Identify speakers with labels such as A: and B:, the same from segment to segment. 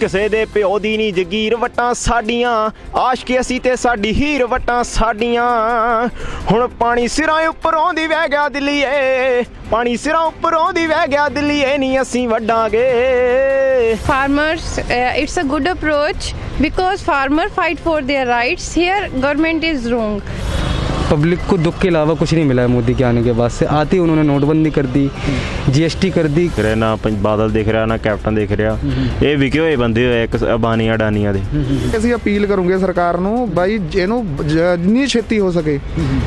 A: ਕਿਸੇ ਦੇ ਪਿਓ ਦੀ ਨਹੀਂ ਜਗੀਰ ਵਟਾਂ ਸਾਡੀਆਂ ਆਸ਼ਕੀ ਅਸੀਂ ਤੇ ਸਾਡੀ ਹੀਰ ਵਟਾਂ ਸਾਡੀਆਂ ਹੁਣ ਪਾਣੀ ਸਿਰਾਂ ਉੱਪਰੋਂ ਦੀ ਵਹਿ ਗਿਆ ਦਿੱਲੀਏ ਪਾਣੀ ਸਿਰਾਂ ਉੱਪਰੋਂ ਦੀ ਵਹਿ ਗਿਆ ਦਿੱਲੀਏ ਨਹੀਂ ਅਸੀਂ ਵੱਡਾਂਗੇ
B: Farmers, it's a good approach because farmer fight for their rights. Here government is wrong.
C: Public को दुख के अलावा कुछ नहीं मिला है मोदी के आने के बाद से। आते ही उन्होंने नोटबंदी कर दी, जीएसटी कर दी।
A: ना बादल दिख रहा ना कैप्टन दिख रहा ये ਵਿਕੇ ਹੋਏ ਬੰਦੇ ਹੋਏ ਇੱਕ ਅਬਾਨੀਆਂ ਅਡਾਨੀਆਂ ਦੇ
D: ਅਸੀਂ ਅਪੀਲ ਕਰੂੰਗੇ ਸਰਕਾਰ ਨੂੰ ਬਾਈ ਇਹਨੂੰ ਜਿੰਨੀ ਛੇਤੀ ਹੋ ਸਕੇ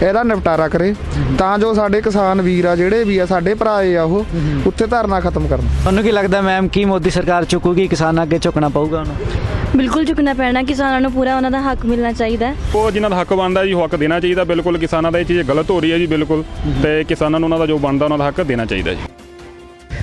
D: ਇਹਦਾ ਨਿਪਟਾਰਾ ਕਰੇ ਤਾਂ ਜੋ ਸਾਡੇ ਕਿਸਾਨ ਵੀਰ ਆ ਜਿਹੜੇ ਵੀ ਆ ਸਾਡੇ ਭਰਾ ਆ ਉਹ ਉੱਥੇ ਧਰਨਾ ਖਤਮ ਕਰਨ।
E: ਤੁਹਾਨੂੰ ਕੀ ਲੱਗਦਾ ਮੈਮ ਕੀ ਮੋਦੀ ਸਰਕਾਰ ਚੁੱਕੂਗੀ ਕਿਸਾਨਾਂ ਅੱਗੇ ਝੁਕਣਾ ਪਊਗਾ ਉਹਨੂੰ?
F: ਬਿਲਕੁਲ ਝੁਕਣਾ ਪੈਣਾ ਕਿਸਾਨਾਂ ਨੂੰ ਪੂਰਾ ਉਹਨਾਂ ਦਾ ਹੱਕ ਮਿਲਣਾ ਚਾਹੀਦਾ
G: ਉਹ ਜਿਨ੍ਹਾਂ ਦਾ ਹੱਕ ਬਣਦਾ ਜੀ ਹੱਕ ਦੇਣਾ ਚਾਹੀਦਾ ਬਿਲਕੁਲ ਕਿਸਾਨਾਂ ਦਾ ਇਹ ਚੀਜ਼ ਗਲਤ ਹੋ ਰਹੀ ਹੈ ਜੀ ਬਿਲਕੁਲ ਤੇ ਕਿਸਾਨਾਂ ਨੂੰ ਉਹਨਾਂ ਦਾ ਜੋ ਬਣਦਾ ਉਹਨਾਂ ਦਾ ਹੱਕ ਦੇਣਾ ਚਾਹੀਦਾ ਜੀ।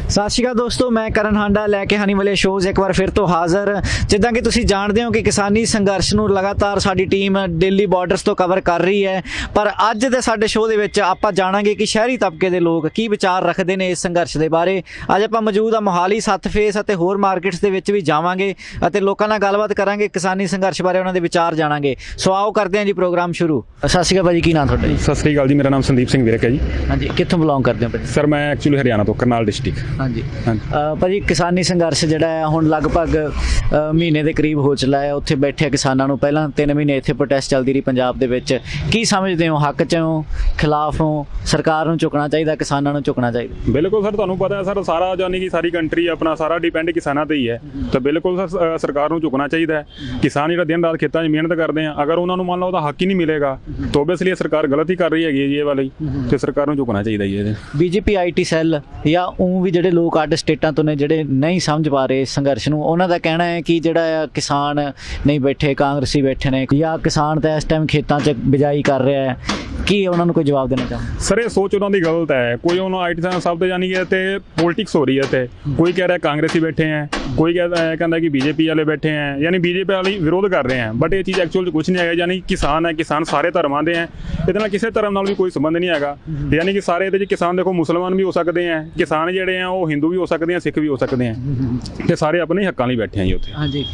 E: ਸਤਿ ਸ਼੍ਰੀ ਅਕਾਲ ਦੋਸਤੋ ਮੈਂ ਕਰਨ ਹਾਂਡਾ ਲੈ ਕੇ ਹਨੀ ਵਾਲੇ ਸ਼ੋਜ਼ ਇੱਕ ਵਾਰ ਫਿਰ ਤੋਂ ਹਾਜ਼ਰ। ਜਿੱਦਾਂ ਕਿ ਤੁਸੀਂ ਜਾਣਦੇ ਹੋ ਕਿ ਕਿਸਾਨੀ ਸੰਘਰਸ਼ ਨੂੰ ਲਗਾਤਾਰ ਸਾਡੀ ਟੀਮ ਦਿੱਲੀ ਬਾਰਡਰਸ ਤੋਂ ਕਵਰ ਕਰ ਰਹੀ ਹੈ ਪਰ ਅੱਜ ਦੇ ਸਾਡੇ ਸ਼ੋਅ ਦੇ ਵਿੱਚ ਆਪਾਂ ਜਾਣਾਂਗੇ ਕਿ ਸ਼ਹਿਰੀ ਤਬਕੇ ਦੇ ਲੋਕ ਕੀ ਵਿਚਾਰ ਰੱਖਦੇ ਨੇ ਇਸ ਸੰਘਰਸ਼ ਦੇ ਬਾਰੇ। ਅੱਜ ਆਪਾਂ ਮੌਜੂਦ ਆ ਮੋਹਾਲੀ ਸੱਤ ਫੇਸ ਅਤੇ ਹੋਰ ਮਾਰਕੀਟਸ ਦੇ ਵਿੱਚ ਵੀ ਜਾਵਾਂਗੇ ਅਤੇ ਲੋਕਾਂ ਨਾਲ ਗੱਲਬਾਤ ਕਰਾਂਗੇ ਕਿਸਾਨੀ ਸੰਘਰਸ਼ ਬਾਰੇ ਉਹਨਾਂ ਦੇ ਵਿਚਾਰ ਜਾਣਾਂਗੇ। ਸੋ ਆਓ ਕਰਦੇ ਹਾਂ ਜੀ ਪ੍ਰੋਗਰਾਮ ਸ਼ੁਰੂ। ਸਤਿ ਸ਼੍ਰੀ ਅਕਾਲ ਭਾਜੀ ਕੀ ਨਾਮ ਤੁਹਾਡਾ ਜੀ?
G: ਸਤਿ ਸ੍ਰੀ ਅਕਾਲ ਜੀ ਮੇਰਾ ਨਾਮ ਸੰਦੀਪ ਸਿੰਘ ਵਿਰਕ ਹੈ ਜੀ।
E: ਹਾਂਜੀ ਕਿੱਥੋਂ ਬਿਲੋਂਗ ਕਰਦੇ ਹੋ ਭਾਜੀ?
G: ਸਰ ਮੈਂ ਐਕਚੁਅਲੀ ਹਰਿਆਣਾ ਤੋਂ ਕਰਨਾਲ ਡਿਸਟ੍ਰਿਕਟ।
E: ਹਾਂਜੀ ਭਾਜੀ ਕਿਸਾਨੀ ਸੰਘਰਸ਼ ਜਿਹੜਾ ਹੈ ਹੁਣ ਲਗਭਗ ਮਹੀਨੇ ਦੇ ਕਰੀਬ ਹੋ ਚੁੱਲਾ ਹੈ। ਉੱਥੇ ਬੈਠੇ ਕਿਸਾਨਾਂ ਨੂੰ ਪਹਿਲਾਂ 3 ਮਹੀਨੇ ਇੱਥੇ ਪ੍ਰੋਟੈਸਟ ਚੱਲਦੀ ਰਹੀ ਪੰਜਾਬ ਦੇ ਵਿੱਚ। ਕੀ ਸਮਝਦੇ ਹੋ ਹੱਕ 'ਚ ਹੋ ਖਿਲਾਫ ਹੋ? ਸਰਕਾਰ ਨੂੰ ਝੁਕਣਾ ਚਾਹੀਦਾ ਕਿਸਾਨਾਂ ਨੂੰ ਝੁਕਣਾ ਚਾਹੀਦਾ?
G: ਬਿਲਕੁਲ ਸਰ ਤੁਹਾਨੂੰ ਪਤਾ ਹੈ ਸਰ ਸਾਰਾ ਯਾਨੀ ਕਿ ਸਾਰੀ ਕੰਟਰੀ ਆਪਣਾ ਸਾਰਾ ਡਿਪੈਂਡ ਕਿਸਾਨਾਂ ਤੇ ਹੀ ਹੈ ਤਾਂ ਬਿਲਕੁਲ ਸਰ ਸਰਕਾਰ ਨੂੰ ਝੁਕਣਾ ਚਾਹੀਦਾ ਹੈ। ਕਿਸਾਨ ਜਿਹੜਾ ਦਿਨ ਰਾਤ ਖੇਤਾਂ 'ਚ ਮਿਹਨਤ ਕਰਦੇ ਆ ਅਗਰ ਉਹਨਾਂ ਨੂੰ ਮੰਨ ਲਓ ਉਹਦਾ ਹੱਕ ਹੀ ਨਹੀਂ ਮਿਲੇਗਾ ਤਾਂ ਓਬਵੀਅਸਲੀ ਸਰਕਾਰ ਗਲਤ ਹੀ ਕਰ ਰਹੀ ਹੈਗੀ ਜੀ ਇਹ ਵਾਲੀ ਤੇ ਸਰਕਾਰ ਨੂੰ ਝੁਕਣਾ ਚਾਹੀਦਾ ਜੀ ਇਹਦੇ।
E: ਬੀਜੇਪੀ ਆਈਟੀ ਸੈੱਲ ਜਾਂ ਉਹ ਵੀ ਜਿਹੜੇ ਲੋਕ ਅੱਡ ਸਟੇਟਾਂ ਤੋਂ ਨੇ ਜਿਹੜੇ ਨਹੀਂ ਸਮਝ ਪਾ ਰਹੇ ਸੰਘਰਸ਼ ਨੂੰ ਉਹਨਾਂ ਦਾ ਕਹਿਣਾ ਹੈ ਕਿ ਜਿਹੜਾ ਆ ਕਿਸਾਨ ਨਹੀਂ ਬੈਠੇ ਕਾਂਗਰਸੀ ਬੈਠੇ ਨੇ ਜਾਂ ਕਿਸਾਨ ਤਾਂ ਇਸ ਟਾਈਮ ਖੇਤਾਂ 'ਚ ਬਿਜਾਈ ਕਰ ਰਿਹਾ ਹੈ। ਕੀ ਉਹਨਾਂ ਨੂੰ ਕੋਈ ਜਵਾਬ ਦੇਣਾ ਚਾਹੁੰਦਾ?
G: ਸਰ ਇਹ ਸੋਚ ਉਹਨਾਂ ਦੀ ਗਲਤ ਹੈ। ਕੋਈ ਉਹਨਾਂ ਆਈਟੀ ਸਾਹਿਬ ਤੇ ਯਾਨੀ ਕਿ ਤੇ ਪੋਲਿਟਿਕਸ ਹੋ ਰਹੀ ਹੈ ਤੇ ਕੋਈ ਕਹਿ ਰਿਹਾ ਕਾਂਗਰਸੀ ਬੈਠੇ ਹੈ ਕੋਈ ਕਹਿੰਦਾ ਕਿ ਬੀਜੇਪੀ ਵਾਲੇ ਬੈਠੇ ਹੈ ਯਾਨੀ ਬੀਜੇਪੀ ਵਾਲੇ ਵਿਰੋਧ ਕਰ ਰਹੇ ਹੈ ਬਟ ਇਹ ਚੀਜ਼ ਐਕਚੁਅਲ 'ਚ ਕੁਛ ਨਹੀਂ ਹੈਗਾ। ਯਾਨੀ ਕਿਸਾਨ ਹੈ ਕਿਸਾਨ ਸਾਰੇ ਧਰਮਾਂ ਦੇ ਹੈ ਇਹਦੇ ਨਾਲ ਕਿਸੇ ਧਰਮ ਨਾਲ ਵੀ ਕੋਈ ਸੰਬੰਧ ਨਹੀਂ ਹੈਗਾ। ਯਾਨੀ ਕਿ ਸਾਰੇ ਇਹਦੇ 'ਚ ਕਿਸਾਨ ਦੇਖੋ ਮੁਸਲਮਾਨ ਵੀ ਹੋ ਸਕਦੇ ਹੈ ਕਿਸਾਨ ਜਿਹੜੇ ਆ ਉਹ ਹਿੰਦੂ ਵੀ ਹੋ ਸਕਦੇ ਆ ਸਿੱਖ ਵੀ ਹੋ ਸਕਦੇ ਆ ਤੇ ਸਾਰੇ ਆਪਣੇ ਹੱਕਾਂ ਲਈ ਬੈਠੇ ਆ ਜੀ ਉੱਥੇ।
E: ਹਾਂਜੀ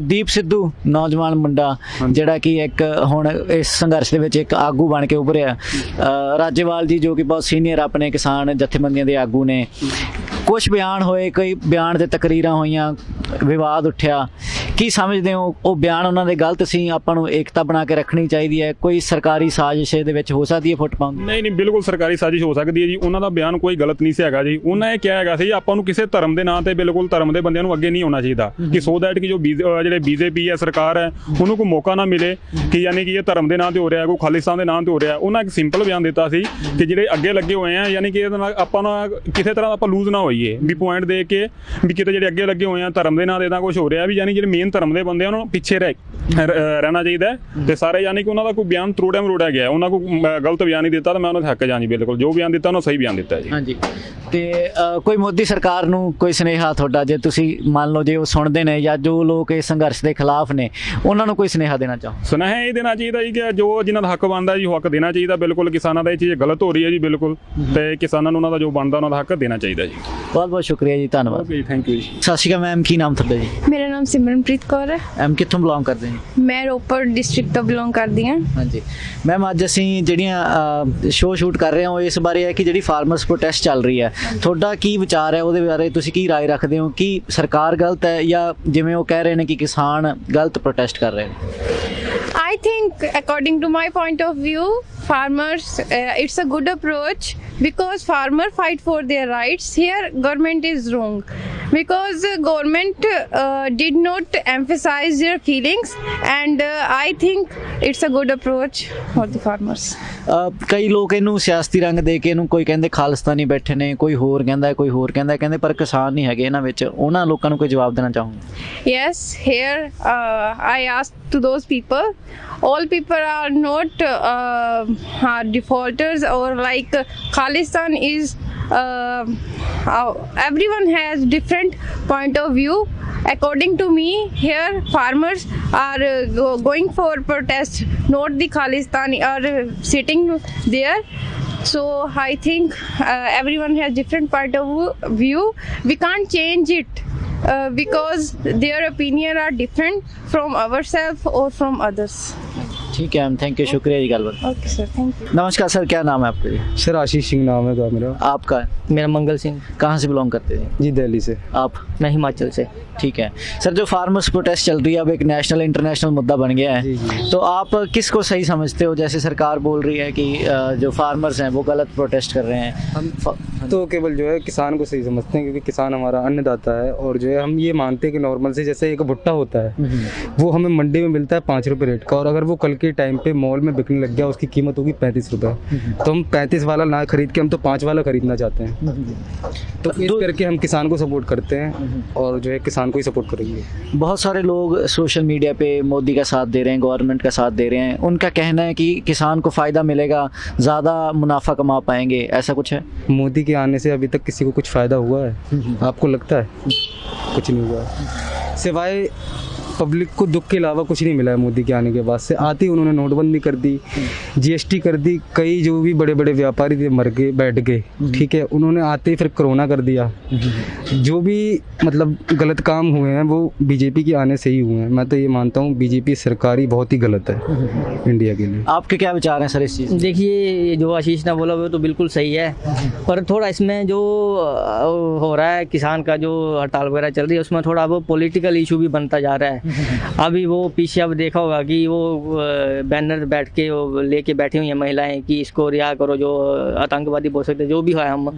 E: ਦੀਪ ਸਿੱਧੂ ਨੌਜਵਾਨ ਮੁੰਡਾ ਜਿਹੜਾ ਕਿ ਇੱਕ ਹੁਣ ਇਸ ਸੰਘਰਸ਼ ਦੇ ਵਿੱਚ ਇੱਕ ਆਗੂ ਬਣ ਕੇ ਉੱਭਰਿਆ। ਰਾਜੇਵਾਲ ਜੀ ਜੋ ਕਿ ਬਹੁਤ ਸੀਨੀਅਰ ਆਪਣੇ ਕਿਸਾਨ ਜਥੇਬੰਦੀਆਂ ਦੇ ਆਗੂ ਨੇ ਕੁਛ ਬਿਆਨ ਹੋਏ ਕਈ ਬਿਆਨ ਤੇ ਤਕਰੀਰਾਂ ਹੋਈਆਂ ਵਿਵਾਦ ਉੱਠਿਆ। ਕੀ ਸਮਝਦੇ ਹੋ ਉਹ ਬਿਆਨ ਉਹਨਾਂ ਦੇ ਗਲਤ ਸੀ ਆਪਾਂ ਨੂੰ ਏਕਤਾ ਬਣਾ ਕੇ ਰੱਖਣੀ ਚਾਹੀਦੀ ਹੈ? ਕੋਈ ਸਰਕਾਰੀ ਸਾਜ਼ਿਸ਼ ਦੇ ਵਿੱਚ ਹੋ ਸਕਦੀ ਹੈ ਫੁੱਟ ਪਾਉਣ?
G: ਨਹੀਂ ਬਿਲਕੁਲ ਸਰਕਾਰੀ ਸਾਜ਼ਿਸ਼ ਹੋ ਸਕਦੀ ਹੈ ਜੀ। ਉਹਨਾਂ ਦਾ ਬਿਆਨ ਕੋਈ ਗਲਤ ਨਹੀਂ ਸੀ ਹੈਗਾ ਜੀ। ਉਹਨਾਂ ਇਹ ਕਿਹਾ ਹੈਗਾ ਸੀ ਆਪਾਂ ਨੂੰ ਕਿਸੇ ਧਰਮ ਦੇ ਨਾਂ ਤੇ ਬਿਲਕੁਲ ਧਰਮ ਦੇ ਬੰਦਿਆਂ ਨੂੰ ਅੱਗੇ ਨਹੀਂ ਆਉਣਾ ਚਾਹੀਦਾ ਕਿ ਸੋ ਦੈਟ ਕਿ ਜੋ ਜਿਹੜੇ ਬੀਜੇਪੀ ਹੈ ਸਰਕਾਰ ਹੈ ਉਹਨੂੰ ਕੋਈ ਮੌਕਾ ਨਾ ਮਿਲੇ ਕਿ ਯਾਨੀ ਕਿ ਇਹ ਧਰਮ ਦੇ ਨਾਂ ਤੇ ਹੋ ਰਿਹਾ ਕੋਈ ਖਾਲਿਸਤਾਨ ਦੇ ਨਾਂ ਤੇ ਹੋ ਰਿਹਾ। ਉਹਨਾਂ ਇੱਕ ਸਿੰਪਲ ਬਿਆਨ ਦਿੱਤਾ ਸੀ ਕਿ ਜਿਹੜੇ ਅੱਗੇ ਲੱਗੇ ਹੋਏ ਆ ਯਾਨੀ ਕਿ ਇਹਦੇ ਨਾਲ ਆਪਾਂ ਨਾ ਕਿਸੇ ਤਰ੍ਹਾਂ ਆਪਾਂ ਲੂਜ਼ ਨਾ ਹੋਈਏ ਵੀ ਪੁਆਇੰਟ ਦੇ ਕੇ ਵੀ ਕਿਤੇ ਜਿਹੜੇ ਅੱਗੇ ਲੱਗੇ ਹੋਏ ਆ ਧਰਮ ਦੇ ਨਾਂ ਤੇ ਤਾਂ ਕੁਛ ਹੋ ਰਿਹਾ ਵੀ ਯਾਨੀ ਜਿਹੜੇ ਮੇਨ ਧਰਮ ਦੇ ਬੰਦੇ ਉਹਨਾਂ ਨੂੰ ਪਿੱਛੇ ਰਹਿਣਾ ਚਾਹੀਦਾ ਤੇ ਸਾਰੇ ਯਾਨੀ ਕਿ ਉਹਨਾਂ ਦਾ ਕੋਈ ਬਿਆਨ ਤਰੋੜਿਆ ਮਰੋੜਿਆ ਗਿਆ ਉਹਨਾਂ ਕੋਈ ਗਲਤ ਬਿਆਨ ਨਹੀਂ ਦਿੱਤਾ ਤਾਂ ਮੈਂ ਉਹਨਾਂ ਦੇ ਹੱਕ ਜਾਣੀ ਬਿਲਕੁਲ ਜੋ ਬਿਆਨ ਦਿੱਤਾ ਉਹਨਾਂ ਸਹੀ ਬਿਆਨ ਦਿੱਤਾ ਜੀ। ਹਾਂਜੀ
E: ਤੇ ਕੋਈ ਮੋਦੀ ਸਰਕਾਰ ਨੂੰ ਕੋਈ ਸੁਨੇਹਾ ਤੁਹਾਡਾ ਜੇ ਤੁਸੀਂ ਮੰਨ ਲਓ ਜੇ ਉਹ ਸੁਣਦੇ ਨੇ ਜਾਂ ਜੋ ਲੋਕ ਇਸ ਸੰਘਰਸ਼ ਦੇ ਖਿਲਾਫ ਨੇ ਉਹਨਾਂ ਨੂੰ ਕੋਈ ਸੁਨੇਹਾ ਦੇਣਾ ਚਾਹੋ?
G: ਸੁਨੇਹਾ ਇਹ ਦੇਣਾ ਚਾਹੀਦਾ ਜੀ ਕਿ ਜੋ ਜਿਨ੍ਹਾਂ ਦਾ ਹੱਕ ਬਣਦਾ ਜੀ ਉਹ ਹੱਕ ਦੇਣਾ ਚਾਹੀਦਾ ਬਿਲਕੁਲ ਕਿਸਾਨਾਂ ਦਾ ਇਹ ਚੀਜ਼ ਗਲਤ ਹੋ ਰਹੀ ਹੈ ਜੀ ਬਿਲਕੁਲ ਤੇ ਕਿਸਾਨਾਂ ਨੂੰ ਉਹਨਾਂ ਦਾ ਜੋ ਬਣਦਾ ਉਹਨਾਂ ਦਾ ਹੱਕ ਦੇਣਾ ਚਾਹੀਦਾ ਜੀ।
E: ਬਹੁਤ ਬਹੁਤ ਸ਼ੁਕਰੀਆ ਜੀ ਧੰਨਵਾਦ।
G: ਓਕੇ ਥੈਂਕ ਯੂ ਜੀ।
E: ਸਤਿ ਸ਼੍ਰੀ ਅਕਾਲ ਮੈਮ ਕੀ ਨਾਮ ਤੁਹਾਡਾ ਜੀ?
B: ਮੇਰਾ ਨਾਮ ਸਿਮਰਨਪ੍ਰੀਤ ਕੌਰ ਹੈ।
E: ਮੈਮ ਕਿੱਥੋਂ ਬਿਲੋਂਗ ਕਰਦੇ ਹੋ?
B: ਮੈਂ ਰੋਪੜ ਡਿਸਟ੍ਰਿਕਟ ਤੋਂ ਬਿਲੋਂਗ ਕਰਦੀ ਹਾਂ।
E: ਹਾਂਜੀ ਮੈਮ ਅੱਜ ਅਸੀਂ ਜਿਹੜੀਆਂ ਸ਼ੋਅ ਸ਼ੂਟ ਕਰ ਰਹੇ ਹਾਂ ਇਸ ਬਾਰੇ ਹੈ ਕਿ ਜਿਹੜੀ ਫਾਰਮਰਸ ਪ੍ਰੋਟੈਸਟ ਚੱਲ ਰਹੀ ਹੈ ਤੁਹਾਡਾ ਕੀ ਵਿਚਾਰ ਹੈ ਉਹਦੇ ਬਾਰੇ? ਤੁਸੀਂ ਕੀ ਰਾਏ ਰੱਖਦੇ ਹੋ ਕਿ ਸਰਕਾਰ ਗਲਤ ਹੈ ਜਾਂ ਜਿਵੇਂ ਉਹ ਕਹਿ ਰਹੇ ਨੇ ਕਿ ਕਿਸਾਨ ਗਲਤ ਪ੍ਰੋਟੈਸਟ ਕਰ ਰਹੇ ਨੇ?
B: I think according to my point of view farmers it's a good approach because farmer fight for their rights. Here government is wrong because government did not emphasize their feelings and I think it's a good approach for the farmers.
E: ਕਈ ਲੋਕ ਇਹਨੂੰ ਸਿਆਸਤੀ ਰੰਗ ਦੇ ਕੇ ਇਹਨੂੰ ਕੋਈ ਕਹਿੰਦੇ ਖਾਲਿਸਤਾਨੀ ਬੈਠੇ ਨੇ ਕੋਈ ਹੋਰ ਕਹਿੰਦਾ ਕੋਈ ਹੋਰ ਕਹਿੰਦੇ ਪਰ ਕਿਸਾਨ ਨਹੀਂ ਹੈਗੇ ਇਹਨਾਂ ਵਿੱਚ। ਉਹਨਾਂ ਲੋਕਾਂ ਨੂੰ ਕੋਈ ਜਵਾਬ ਦੇਣਾ ਚਾਹੂੰਗਾ?
B: Yes, here I asked to those people. All people are not defaulters or like Khalistan is everyone has different point of view. According to me, here farmers are going for protest, not the Khalistan are sitting there. So I think everyone has different point of view. We can't change it. because their opinion are different from ourselves or from others.
E: ठीक है ma'am, thank you, शुक्रिया जी गलबात।
B: Okay sir, thank you.
E: नमस्कार sir, क्या नाम है आपका जी?
C: Sir Ashish Singh नाम है मेरा।
E: आपका?
H: मेरा मंगल सिंह।
E: कहाँ से बिलोंग करते हैं
C: जी दिल्ली से।
E: आप?
H: मैं हिमाचल से।
E: ठीक है सर, जो फार्मर्स प्रोटेस्ट चल रही है अब एक नेशनल इंटरनेशनल मुद्दा बन गया
C: जी,
E: है, तो आप किसको सही समझते हो? जैसे सरकार बोल रही है कि जो फार्मर्स हैं वो गलत प्रोटेस्ट कर रहे हैं,
C: हम तो केवल जो है किसान को सही समझते हैं, क्योंकि किसान हमारा अन्नदाता है। और जो है हम ये मानते हैं कि नॉर्मल से जैसे एक भुट्टा होता है वो हमें मंडी में मिलता है 5 रुपये रेट का, और अगर वो कल के टाइम पे मॉल में बिकने लग गया उसकी कीमत होगी 35 रुपये, तो हम 35 वाला ना खरीद के हम तो 5 वाला खरीदना चाहते हैं। तो इस करके हम किसान को सपोर्ट करते हैं और जो है किसान को ही सपोर्ट करेंगे।
E: बहुत सारे लोग सोशल मीडिया पे मोदी का साथ दे रहे हैं, गवर्नमेंट का साथ दे रहे हैं, उनका कहना है कि किसान को फ़ायदा मिलेगा, ज़्यादा मुनाफा कमा पाएंगे, ऐसा कुछ है?
C: मोदी के आने से अभी तक किसी को कुछ फ़ायदा हुआ है? आपको लगता है कुछ नहीं हुआ है, सिवाय पब्लिक को दुख के अलावा कुछ नहीं मिला है। मोदी के आने के बाद से आते ही उन्होंने नोटबंदी कर दी, जीएसटी कर दी, कई जो भी बड़े बड़े व्यापारी थे मर गए, बैठ गए, ठीक है। उन्होंने आते ही फिर कोरोना कर दिया। जो भी मतलब गलत काम हुए हैं वो बीजेपी के आने से ही हुए हैं। मैं तो ये मानता हूँ बीजेपी सरकार ही बहुत ही गलत है इंडिया के लिए।
E: आपके क्या विचार हैं सर इस चीज़?
H: देखिए, जो आशीष ने बोला वो तो बिल्कुल सही है, पर थोड़ा इसमें जो हो रहा है किसान का जो हड़ताल वगैरह चल रही है उसमें थोड़ा वो पॉलिटिकल इशू भी बनता जा रहा है। अभी वो पीछे अब देखा होगा कि वो बैनर बैठ के वो लेके बैठी हुई हैं महिलाएं कि इसको रिहा करो, जो आतंकवादी बोल सकते जो भी है हम।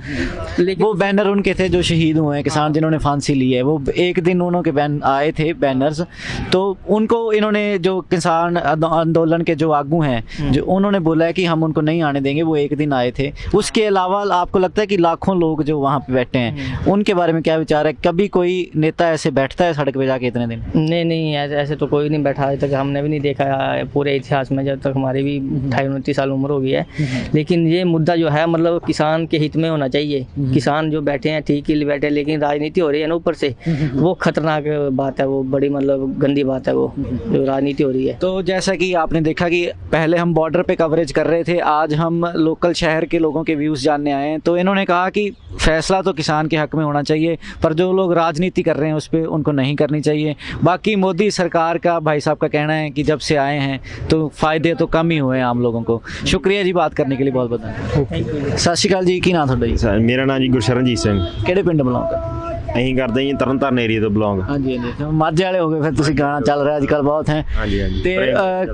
H: लेकिन
E: वो बैनर उनके थे जो शहीद हुए हैं, किसान जिन्होंने फांसी ली है, वो एक दिन उन्होंने बैन आए थे बैनर्स, तो उनको इन्होंने जो किसान आंदोलन के जो आगू हैं जो उन्होंने बोला है कि हम उनको नहीं आने देंगे, वो एक दिन आए थे। उसके अलावा आपको लगता है कि लाखों लोग जो वहाँ पे बैठे हैं उनके बारे में क्या विचार है? कभी कोई नेता ऐसे बैठता है सड़क पे जाके इतने दिन?
H: नहीं, ऐसे तो कोई नहीं बैठा आज तक, हमने भी नहीं देखा है पूरे इतिहास में, जब तक हमारी भी 28-29 साल उम्र हो गई है। लेकिन ये मुद्दा जो है मतलब किसान के हित में होना चाहिए। किसान जो बैठे हैं ठीक ही बैठे, लेकिन राजनीति हो रही है ना ऊपर से, वो खतरनाक बात है, वो बड़ी मतलब गंदी बात है वो जो राजनीति हो रही है।
E: तो जैसा कि आपने देखा कि पहले हम बॉर्डर पे कवरेज कर रहे थे, आज हम लोकल शहर के लोगों के व्यूज़ जानने आए हैं, तो इन्होंने कहा कि फैसला तो किसान के हक में होना चाहिए, पर जो लोग राजनीति कर रहे हैं उस पर उनको नहीं करनी चाहिए। बाकी मोदी सरकार का भाई साहब का कहना है कि जब से आए हैं तो फ़ायदे तो कम ही हुए हैं आम लोगों को। शुक्रिया जी बात करने के लिए, बहुत बहुत धन्यवाद। सत श्री अकाल जी, की नाम ਤੁਹਾਡਾ ਜੀ?
A: ਮੇਰਾ ਨਾਮ ਜੀ ਗੁਰਸ਼ਰਨਜੀਤ ਸਿੰਘ।
E: ਕਿਹੜੇ ਪਿੰਡ ਬਿਲੋਂਗ ਕਰਦੇ?
A: ਅਸੀਂ ਕਰਦੇ ਜੀ ਤਰਨਤਾਰਨ ਏਰੀਆ ਤੋਂ ਬਿਲੋਂਗ।
E: ਹਾਂਜੀ ਹਾਂਜੀ, ਮਾਝੇ ਵਾਲੇ ਹੋ ਗਏ ਫਿਰ ਤੁਸੀਂ, ਗਾਣਾ ਚੱਲ ਰਿਹਾ ਅੱਜ ਕੱਲ੍ਹ ਬਹੁਤ ਹੈ।
A: ਹਾਂਜੀ ਹਾਂਜੀ।
E: ਤੇ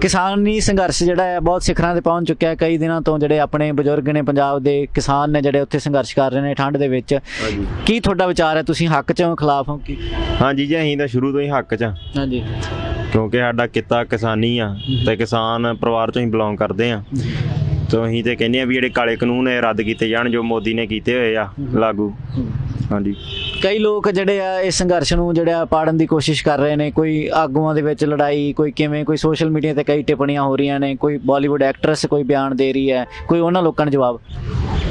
E: ਕਿਸਾਨੀ ਸੰਘਰਸ਼ ਜਿਹੜਾ ਹੈ ਬਹੁਤ ਸਿਖਰਾਂ ਤੇ ਪਹੁੰਚ ਚੁੱਕਿਆ ਹੈ। ਕਈ ਦਿਨਾਂ ਤੋਂ ਜਿਹੜੇ ਆਪਣੇ ਬਜ਼ੁਰਗ ਨੇ ਪੰਜਾਬ ਦੇ ਕਿਸਾਨ ਨੇ ਜਿਹੜੇ ਉੱਥੇ ਸੰਘਰਸ਼ ਕਰ ਰਹੇ ਨੇ ਠੰਡ ਦੇ ਵਿੱਚ। ਕੀ ਤੁਹਾਡਾ ਵਿਚਾਰ ਹੈ, ਤੁਸੀਂ ਹੱਕ 'ਚ ਹੋ ਖਿਲਾਫ ਹੋ? ਕੀ?
A: ਹਾਂਜੀ ਜੀ, ਅਸੀਂ ਤਾਂ ਸ਼ੁਰੂ ਤੋਂ ਹੀ ਹੱਕ 'ਚ ਹਾਂ,
E: ਹਾਂਜੀ
A: ਕਿਉਂਕਿ ਸਾਡਾ ਕਿੱਤਾ ਕਿਸਾਨੀ ਆ ਤੇ ਕਿਸਾਨ ਪਰਿਵਾਰ ਤੋਂ ਹੀ ਬਿਲੋਂਗ ਕਰਦੇ ਆ। ਤਾਂ ਅਸੀਂ ਤੇ ਕਹਿੰਦੇ ਆ ਵੀ ਜਿਹੜੇ ਕਾਲੇ ਕਾਨੂੰਨ ਇਹ ਰੱਦ ਕੀਤੇ ਜਾਣ ਜੋ ਮੋਦੀ ਨੇ ਕੀਤੇ ਹੋਏ ਆ ਲਾਗੂ। ਹਾਂਜੀ,
E: ਕਈ ਲੋਕ ਜਿਹੜੇ ਆ ਇਸ ਸੰਘਰਸ਼ ਨੂੰ ਜਿਹੜਾ ਪਾੜਨ ਦੀ ਕੋਸ਼ਿਸ਼ ਕਰ ਰਹੇ ਨੇ, ਕੋਈ ਆਗੂਆਂ ਦੇ ਵਿੱਚ ਲੜਾਈ, ਕੋਈ ਕਿਵੇਂ, ਕੋਈ ਸੋਸ਼ਲ ਮੀਡੀਆ ਤੇ ਕਈ ਟਿੱਪਣੀਆਂ ਹੋ ਰਹੀਆਂ ਨੇ, ਕੋਈ ਬਾਲੀਵੁੱਡ ਐਕਟਰੈਸ ਕੋਈ ਬਿਆਨ ਦੇ ਰਹੀ ਹੈ, ਕੋਈ ਉਹਨਾਂ ਲੋਕਾਂ ਨੂੰ ਜਵਾਬ?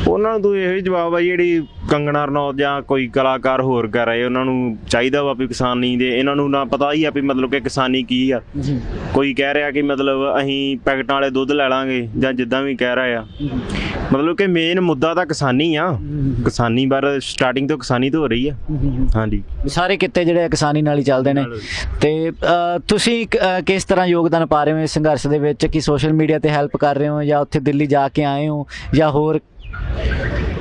A: ਉਹਨਾਂ ਨੂੰ ਤਾਂ ਇਹੋ ਹੀ ਜਵਾਬ ਆ ਜਿਹੜੀ ਕੰਗਣਾ ਰਣੌਤ ਜਾਂ ਕੋਈ ਕਲਾਕਾਰ ਹੋਰ ਕਰ ਰਹੇ, ਉਹਨਾਂ ਨੂੰ ਚਾਹੀਦਾ ਵਾ ਵੀ ਕਿਸਾਨੀ ਦੇ, ਇਹਨਾਂ ਨੂੰ ਨਾ ਪਤਾ ਹੀ ਆ ਵੀ ਮਤਲਬ ਕਿ ਕਿਸਾਨੀ ਕੀ ਆ। ਕੋਈ ਕਹਿ ਰਿਹਾ ਕਿ ਮਤਲਬ ਅਸੀਂ ਪੈਕਟਾਂ ਵਾਲੇ ਦੁੱਧ ਲੈ ਲਾਂਗੇ ਜਾਂ ਜਿੱਦਾਂ ਵੀ ਕਹਿ ਰਿਹਾ ਆ, ਮਤਲਬ ਕਿ ਮੇਨ ਮੁੱਦਾ ਤਾਂ ਕਿਸਾਨੀ ਆ। ਕਿਸਾਨੀ ਬਾਰੇ ਸਟਾਰਟਿੰਗ ਤੋਂ ਕਿਸਾਨੀ ਤੋਂ ਹੋ ਰਹੀ ਆ। ਹਾਂਜੀ,
E: ਸਾਰੇ ਕਿੱਤੇ ਜਿਹੜੇ ਕਿਸਾਨੀ ਨਾਲ ਹੀ ਚੱਲਦੇ ਨੇ। ਤੇ ਤੁਸੀਂ ਕਿਸ ਤਰ੍ਹਾਂ ਯੋਗਦਾਨ ਪਾ ਰਹੇ ਹੋ ਇਸ ਸੰਘਰਸ਼ ਦੇ ਵਿੱਚ? ਕਿ ਸੋਸ਼ਲ ਮੀਡੀਆ ਤੇ ਹੈਲਪ ਕਰ ਰਹੇ ਹੋ ਜਾਂ ਉੱਥੇ ਦਿੱਲੀ ਜਾ ਕੇ ਆਏ ਹੋ ਜਾਂ ਹੋਰ?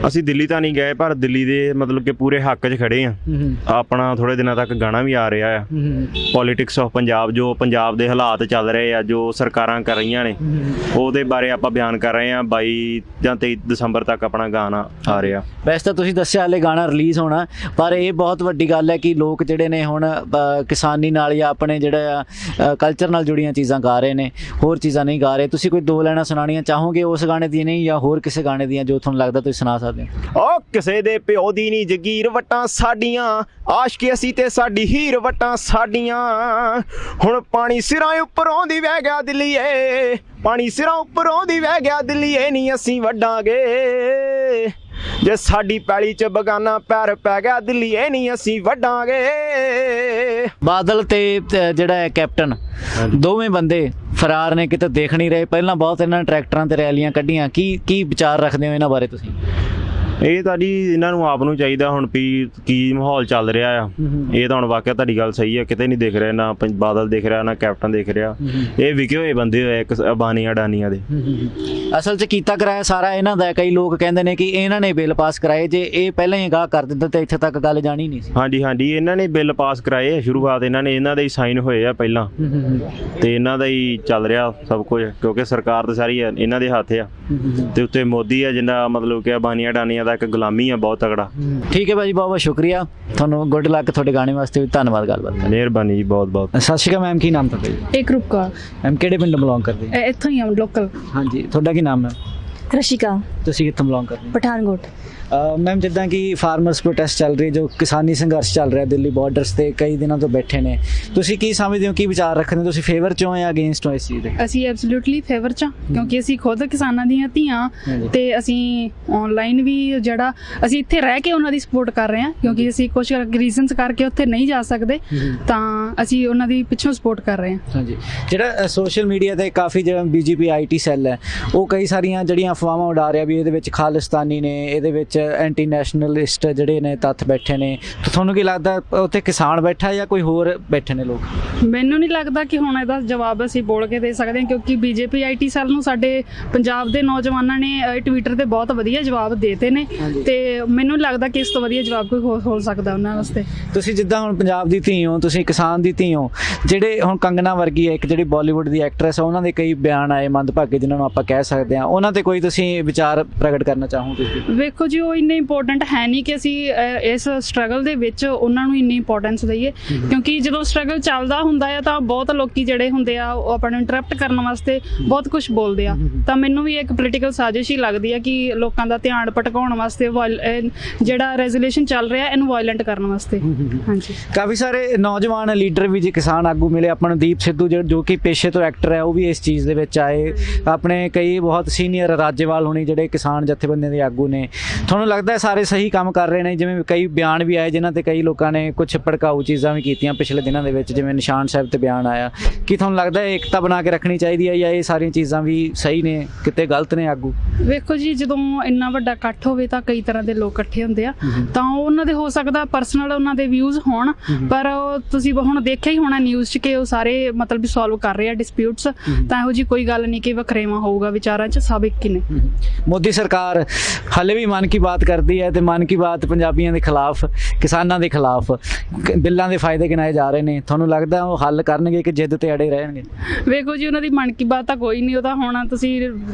A: ਅਸੀਂ ਦਿੱਲੀ ਤਾਂ ਨਹੀਂ ਗਏ, ਪਰ ਦਿੱਲੀ ਦੇ ਮਤਲਬ ਕਿ ਪੂਰੇ ਹੱਕ 'ਚ ਖੜੇ ਆ। ਆਪਣਾ ਥੋੜੇ ਦਿਨਾਂ ਤੱਕ ਗਾਣਾ ਵੀ ਆ ਰਿਹਾ ਆ, ਪੋਲੀਟਿਕਸ ਆਫ ਪੰਜਾਬ, ਜੋ ਪੰਜਾਬ ਦੇ ਹਾਲਾਤ ਚੱਲ ਰਹੇ ਆ, ਜੋ ਸਰਕਾਰਾਂ ਕਰ ਰਹੀਆਂ ਨੇ, ਉਹਦੇ ਬਾਰੇ ਆਪਾਂ ਬਿਆਨ ਕਰ ਰਹੇ ਆ। 22 ਜਾਂ 23 ਦਸੰਬਰ ਤੱਕ ਆਪਣਾ ਗਾਣਾ ਆ ਰਿਹਾ।
E: ਵੈਸੇ ਤਾਂ ਤੁਸੀਂ ਦੱਸਿਆ ਹਾਲੇ ਗਾਣਾ ਰਿਲੀਜ਼ ਹੋਣਾ, ਪਰ ਇਹ ਬਹੁਤ ਵੱਡੀ ਗੱਲ ਹੈ ਕਿ ਲੋਕ ਜਿਹੜੇ ਨੇ ਹੁਣ ਕਿਸਾਨੀ ਨਾਲ ਜਾਂ ਆਪਣੇ ਜਿਹੜਾ ਕਲਚਰ ਨਾਲ ਜੁੜੀਆਂ ਚੀਜ਼ਾਂ ਗਾ ਰਹੇ ਨੇ, ਹੋਰ ਚੀਜ਼ਾਂ ਨਹੀਂ ਗਾ ਰਹੇ। ਤੁਸੀਂ ਕੋਈ 2 ਲਾਈਨਾਂ ਸੁਣਾਉਣੀਆਂ ਚਾਹੋਗੇ ਉਸ ਗਾਣੇ ਦੀ ਨਹੀਂ, ਜਾਂ ਹੋਰ ਕਿਸੇ ਗਾਣੇ ਦੀਆਂ ਜੋ ਤੁਹਾਨੂੰ ਲੱਗਦਾ ਤੁਸੀਂ ਸੁਣਾ ਸਕਦੇ ਹੋ?
A: ਉਹ ਕਿਸੇ ਦੇ ਪਿਓ ਦੀ ਨਹੀਂ ਜਗੀਰ ਵਟਾਂ ਸਾਡੀਆਂ, ਆਸ਼ਕੀ ਅਸੀਂ ਤੇ ਸਾਡੀ ਹੀਰ ਵਟਾਂ ਸਾਡੀਆਂ। ਹੁਣ ਪਾਣੀ ਸਿਰਾਂ ਉੱਪਰੋਂ ਦੀ ਵਹਿ ਗਿਆ ਦਿੱਲੀਏ, ਪਾਣੀ ਸਿਰਾਂ ਉੱਪਰੋਂ ਦੀ ਵਹਿ ਗਿਆ ਦਿੱਲੀਏ, ਨਹੀਂ ਅਸੀਂ ਵੱਢਾਂਗੇ ਜੇ ਸਾਡੀ ਪੈਲੀ 'ਚ ਬਗਾਨਾ ਪੈਰ ਪੈ ਗਿਆ ਦਿੱਲੀਏ, ਨਹੀਂ ਅਸੀਂ ਵੱਢਾਂਗੇ।
E: ਬਾਦਲ ਤੇ ਜਿਹੜਾ ਹੈ ਕੈਪਟਨ, ਦੋਵੇਂ ਬੰਦੇ ਫਰਾਰ ਨੇ, ਕਿਤੇ ਦੇਖ ਨਹੀਂ ਰਹੇ। ਪਹਿਲਾਂ ਬਹੁਤ ਇਹਨਾਂ ਨੇ ਟਰੈਕਟਰਾਂ ਤੇ ਰੈਲੀਆਂ ਕੱਢੀਆਂ। ਕੀ ਵਿਚਾਰ ਰੱਖਦੇ ਹੋ ਇਹਨਾਂ ਬਾਰੇ ਤੁਸੀਂ?
A: ਇਹ ਤਾਂ ਜੀ ਇਹਨਾਂ ਨੂੰ ਆਪ ਨੂੰ ਚਾਹੀਦਾ ਹੁਣ ਵੀ ਕੀ ਮਾਹੌਲ ਚੱਲ ਰਿਹਾ ਆ। ਇਹ ਤਾਂ ਹੁਣ ਵਾਕਿਆ ਤੁਹਾਡੀ ਗੱਲ ਸਹੀ ਆ, ਕਿਤੇ ਨਹੀਂ ਦਿਖ ਰਿਹਾ, ਨਾ ਬਾਦਲ ਦਿਖ ਰਿਹਾ, ਨਾ ਕੈਪਟਨ ਦਿਖ ਰਿਹਾ। ਇਹ ਵਿਕੇ ਹੋਏ ਬੰਦੇ ਹੋਏ ਇੱਕ ਅਬਾਨੀਆਂ ਅਡਾਨੀਆਂ ਦੇ।
E: ਅਸਲ 'ਚ ਕੀਤਾ ਕਰਾਇਆ ਸਾਰਾ ਇਹਨਾਂ ਦਾ। ਕਈ ਲੋਕ ਕਹਿੰਦੇ ਨੇ ਕਿ ਇਹਨਾਂ ਨੇ ਬਿੱਲ ਪਾਸ ਕਰਾਏ, ਜੇ ਇਹ ਪਹਿਲਾਂ ਹੀ ਅਗਾਹ ਕਰ ਦਿੰਦੇ ਤਾਂ ਇੱਥੇ ਤੱਕ ਗੱਲ ਜਾਣੀ ਨਹੀਂ ਸੀ।
A: ਹਾਂਜੀ ਇਹਨਾਂ ਨੇ ਬਿੱਲ ਪਾਸ ਕਰਾਏ ਆ, ਸ਼ੁਰੂਆਤ ਇਹਨਾਂ ਦੇ ਹੀ ਸਾਈਨ ਹੋਏ ਆ ਪਹਿਲਾਂ, ਤੇ ਇਹਨਾਂ ਦਾ ਹੀ ਚੱਲ ਰਿਹਾ ਸਭ ਕੁਝ, ਕਿਉਂਕਿ ਸਰਕਾਰ ਤਾਂ ਸਾਰੀ ਇਹਨਾਂ ਦੇ ਹੱਥ ਆ, ਤੇ ਉੱਤੇ ਮੋਦੀ ਆ ਜਿੰਨਾ ਮਤਲਬ ਕਿ ਅਬਾਨੀਆਂ ਅਡਾਨੀਆਂ ਦਾ ਇੱਕ ਗੁਲਾਮੀ ਆ ਬਹੁਤ ਤਗੜਾ।
E: ਠੀਕ ਹੈ ਭਾਜੀ, ਬਹੁਤ ਬਹੁਤ ਸ਼ੁਕਰੀਆ ਤੁਹਾਨੂੰ, ਗੁੱਡ ਲੱਕ ਤੁਹਾਡੇ ਗਾਣੇ ਵਾਸਤੇ ਵੀ, ਧੰਨਵਾਦ ਗੱਲਬਾਤ ਕਰਨ ਲਈ।
A: ਮਿਹਰਬਾਨੀ ਜੀ, ਬਹੁਤ ਬਹੁਤ।
E: ਸਤਿ ਸ਼੍ਰੀ ਅਕਾਲ ਮੈਮ, ਕੀ ਨਾਮ ਤੁਹਾਡਾ ਜੀ?
B: ਇੱਕ ਰੁਕਾ
E: ਮੈਮ ਕਿਹੜੇ ਪਿੰਡ ਬਿਲੋਂਗ ਕਰਦੇ ਹੋ?
B: ਇੱਥੋਂ ਹੀ ਆ ਲੋਕਲ।
E: ਹਾਂਜੀ, ਤੁਹਾਡਾ ਕੀ ਨਾਮ ਹੈ?
F: ਰਸ਼ਿਕਾ,
E: ਤੁਸੀਂ ਕਿੱਥੋਂ ਬਿਲੋਂਗ ਕਰਦੇ ਹੋ?
F: ਪਠਾਨਕੋਟ।
E: ਮੈਮ ਜਿੱਦਾਂ ਕਿ ਫਾਰਮਰਸ ਪ੍ਰੋਟੈਸਟ ਚੱਲ ਰਹੀ, ਜੋ ਕਿਸਾਨੀ ਸੰਘਰਸ਼ ਚੱਲ ਰਿਹਾ ਦਿੱਲੀ ਬਾਰਡਰਸ ਤੇ ਕਈ ਦਿਨਾਂ ਤੋਂ ਬੈਠੇ ਨੇ, ਤੁਸੀਂ ਕੀ ਸਮਝਦੇ ਹੋ, ਕੀ ਵਿਚਾਰ ਰੱਖਦੇ ਹੋ? ਤੁਸੀਂ ਫੇਵਰ 'ਚ ਹੋ ਜਾਂ ਅਗੇਂਸਟ ਹੋ ਇਸ ਚੀਜ਼ ਦੇ?
B: ਅਸੀਂ ਐਬਸੋਲੂਟਲੀ ਫੇਵਰ 'ਚ ਹਾਂ, ਕਿਉਂਕਿ ਅਸੀਂ ਖੁਦ ਕਿਸਾਨਾਂ ਦੀਆਂ ਧੀਆਂ, ਤੇ ਅਸੀਂ ਆਨਲਾਈਨ ਵੀ ਜਿਹੜਾ ਅਸੀਂ ਇੱਥੇ ਰਹਿ ਕੇ ਉਹਨਾਂ ਦੀ ਸਪੋਰਟ ਕਰ ਰਹੇ ਹਾਂ, ਕਿਉਂਕਿ ਅਸੀਂ ਕੁਝ ਰੀਜ਼ਨਸ ਕਰਕੇ ਉੱਥੇ ਨਹੀਂ ਜਾ ਸਕਦੇ, ਤਾਂ ਅਸੀਂ ਉਹਨਾਂ ਦੀ ਪਿੱਛੋਂ ਸਪੋਰਟ ਕਰ ਰਹੇ ਹਾਂ।
E: ਹਾਂਜੀ, ਜਿਹੜਾ ਸੋਸ਼ਲ ਮੀਡੀਆ ਤੇ ਕਾਫੀ ਜਿਵੇਂ ਬੀਜੇਪੀ ਆਈਟੀ ਸੈੱਲ ਹੈ, ਉਹ ਕਈ ਸਾਰੀਆਂ ਜਿਹੜੀਆਂ ਅਫਵਾਹਾਂ ਉਡਾ ਰਿਹਾ ਵੀ ਇਹਦੇ ਵਿੱਚ ਖਾਲਿਸਤਾਨੀ ਨੇ, ਇਹਦੇ ਵਿੱਚ ਐਂਟੀ ਨੈਸ਼ਨਲਿਸਟ ਜਿਹੜੇ ਨੇ ਤੱਥ ਬੈਠੇ ਨੇ, ਤਾਂ ਤੁਹਾਨੂੰ ਕੀ ਲੱਗਦਾ ਉੱਥੇ ਕਿਸਾਨ ਬੈਠਾ ਜਾਂ ਕੋਈ ਹੋਰ ਬੈਠੇ ਨੇ ਲੋਕ?
B: ਮੈਨੂੰ ਨਹੀਂ ਲੱਗਦਾ ਕਿ ਹੁਣ ਇਹਦਾ ਜਵਾਬ ਅਸੀਂ ਬੋਲ ਕੇ ਦੇ ਸਕਦੇ ਹਾਂ, ਕਿਉਂਕਿ ਬੀਜੇਪੀ ਆਈਟੀ ਸੈੱਲ ਨੂੰ ਸਾਡੇ ਪੰਜਾਬ ਦੇ ਨੌਜਵਾਨਾਂ ਨੇ ਟਵਿੱਟਰ ਤੇ ਬਹੁਤ ਵਧੀਆ ਜਵਾਬ ਦੇਤੇ ਨੇ, ਤੇ ਮੈਨੂੰ ਨਹੀਂ ਲੱਗਦਾ ਕਿ ਇਸ ਤੋਂ ਵਧੀਆ ਜਵਾਬ ਕੋਈ ਹੋਰ ਹੋ ਸਕਦਾ ਉਹਨਾਂ ਵਾਸਤੇ।
E: ਤੁਸੀਂ ਜਿੱਦਾਂ ਹੁਣ ਪੰਜਾਬ ਦੀ ਧੀ ਹੋ, ਤੁਸੀਂ ਕਿਸਾਨ ਦੀ ਧੀ ਹੋ, ਜਿਹੜੇ ਹੁਣ ਕੰਗਨਾ ਵਰਗੀ ਹੈ ਇੱਕ ਜਿਹੜੀ ਬਾਲੀਵੁੱਡ ਦੀ ਐਕਟਰੈਸ, ਉਹਨਾਂ ਦੇ ਕਈ ਬਿਆਨ ਆਏ ਮੰਦਭਾਗੇ ਜਿਨ੍ਹਾਂ ਨੂੰ ਆਪਾਂ ਕਹਿ ਸਕਦੇ ਹਾਂ, ਉਹਨਾਂ ਤੇ ਕੋਈ ਤੁਸੀਂ ਵਿਚਾਰ ਪ੍ਰਗਟ ਕਰਨਾ ਚਾਹੋਗੇ?
B: ਵੇਖੋ ਜੀ, ਉਹ ਇੰਨੇ ਇੰਪੋਰਟੈਂਟ ਹੈ ਨਹੀਂ ਕਿ ਅਸੀਂ ਇਸ ਸਟਰਗਲ ਦੇ ਵਿੱਚ ਉਹਨਾਂ ਨੂੰ ਇੰਨੀ ਇੰਪੋਰਟੈਂਸ ਦਈਏ, ਕਿਉਂਕਿ ਜਦੋਂ ਸਟਰਗਲ ਚੱਲਦਾ ਹੁੰਦਾ ਹੈ ਤਾਂ ਬਹੁਤ ਲੋਕੀ ਜਿਹੜੇ ਹੁੰਦੇ ਆ ਉਹ ਆਪਾਂ ਨੂੰ ਇੰਟਰਪਟ ਕਰਨ ਵਾਸਤੇ ਬਹੁਤ ਕੁਝ ਬੋਲਦੇ ਆ। ਤਾਂ ਮੈਨੂੰ ਵੀ ਇੱਕ ਪੋਲੀਟੀਕਲ ਸਾਜ਼ਿਸ਼ ਹੀ ਲੱਗਦੀ ਹੈ ਕਿ ਲੋਕਾਂ ਦਾ ਧਿਆਨ ਭਟਕਾਉਣ ਵਾਸਤੇ ਜਿਹੜਾ ਰੈਜ਼ੋਲੂਸ਼ਨ ਚੱਲ ਰਿਹਾ ਇਹਨੂੰ ਵਾਇਲੈਂਟ ਕਰਨ ਵਾਸਤੇ। ਹਾਂਜੀ,
E: ਕਾਫੀ ਸਾਰੇ ਨੌਜਵਾਨ ਲੀਡਰ ਵੀ ਜੀ ਕਿਸਾਨ ਆਗੂ ਮਿਲੇ ਆਪਾਂ ਨੂੰ। ਦੀਪ ਸਿੱਧੂ ਜੋ ਕਿ ਪੇਸ਼ੇ ਤੋਂ ਐਕਟਰ ਹੈ, ਉਹ ਵੀ ਇਸ ਚੀਜ਼ ਦੇ ਵਿੱਚ ਆਏ। ਆਪਣੇ ਕਈ ਬਹੁਤ ਸੀਨੀਅਰ ਰਾਜੇਵਾਲ ਹੋਣੀ ਜਿਹੜੇ ਕਿਸਾਨ ਜਥੇਬੰਦੀਆਂ ਦੇ ਆਗੂ ਨੇ। ਤੁਹਾਨੂੰ ਲੱਗਦਾ ਹੈ ਸਾਰੇ ਸਹੀ ਕੰਮ ਕਰ ਰਹੇ ਨੇ? ਜਿਵੇਂ ਕਈ ਬਿਆਨ ਵੀ ਆਏ ਜਿਨ੍ਹਾਂ ਤੇ ਕਈ ਲੋਕਾਂ ਨੇ ਕੁਝ ਭੜਕਾਊ ਚੀਜ਼ਾਂ ਵੀ ਕੀਤੀਆਂ ਪਿਛਲੇ ਦਿਨਾਂ ਦੇ ਵਿੱਚ, ਜਿਵੇਂ ਨਿਸ਼ਾਨ ਸਾਹਿਬ ਤੇ ਬਿਆਨ ਆਇਆ। ਕੀ ਤੁਹਾਨੂੰ ਲੱਗਦਾ ਹੈ ਏਕਤਾ ਬਣਾ ਕੇ ਰੱਖਣੀ ਚਾਹੀਦੀ ਹੈ, ਜਾਂ ਇਹ ਸਾਰੀਆਂ ਚੀਜ਼ਾਂ ਵੀ ਸਹੀ ਨੇ, ਕਿਤੇ ਗਲਤ ਨੇ ਆਗੂ?
B: ਵੇਖੋ ਜੀ, ਜਦੋਂ ਇੰਨਾ ਵੱਡਾ ਇਕੱਠ ਹੋਵੇ ਤਾਂ ਕਈ ਤਰ੍ਹਾਂ ਦੇ ਲੋਕ ਇਕੱਠੇ ਹੁੰਦੇ ਆ, ਤਾਂ ਉਹਨਾਂ ਦੇ ਹੋ ਸਕਦਾ ਪਰਸਨਲ ਉਹਨਾਂ ਦੇ ਵਿਊਜ਼ ਹੋਣ, ਪਰ ਤੁਸੀਂ ਹੁਣ ਦੇਖਿਆ ਹੀ ਹੋਣਾ ਨਿਊਜ਼ 'ਚ ਕਿ ਉਹ ਸਾਰੇ ਮਤਲਬ ਸੋਲਵ ਕਰ ਰਹੇ ਆ ਡਿਸਪਿਊਟਸ। ਤਾਂ ਇਹੋ ਜੀ ਕੋਈ ਗੱਲ ਨਹੀਂ ਕਿ ਵਖਰੇਵਾਂ ਹੋਊਗਾ ਵਿਚਾਰਾਂ 'ਚ, ਸਭ ਇੱਕ ਹੀ ਨੇ।
E: ਮੋਦੀ ਸਰਕਾਰ ਹਾਲੇ ਵੀ ਮਨ ਕੀ ਬਾਤ ਕਰਦੀ ਹੈ, ਤੇ ਮਨ ਕੀ ਬਾਤ ਪੰਜਾਬੀਆਂ ਦੇ ਖਿਲਾਫ, ਕਿਸਾਨਾਂ ਦੇ ਖਿਲਾਫ ਬਿੱਲਾਂ ਦੇ ਫਾਇਦੇ ਗਿਣਾਏ ਜਾ ਰਹੇ ਨੇ। ਤੁਹਾਨੂੰ ਲੱਗਦਾ ਉਹ ਹੱਲ ਕਰਨਗੇ ਕਿ ਜਿੱਦ ਤੇ ਅੜੇ ਰਹਿਣਗੇ?
B: ਵੇਖੋ ਜੀ, ਉਹਨਾਂ ਦੀ ਮਨ ਕੀ ਬਾਤ ਤਾਂ ਕੋਈ ਨਹੀਂ, ਉਹ ਤਾਂ ਹੁਣ ਤੁਸੀਂ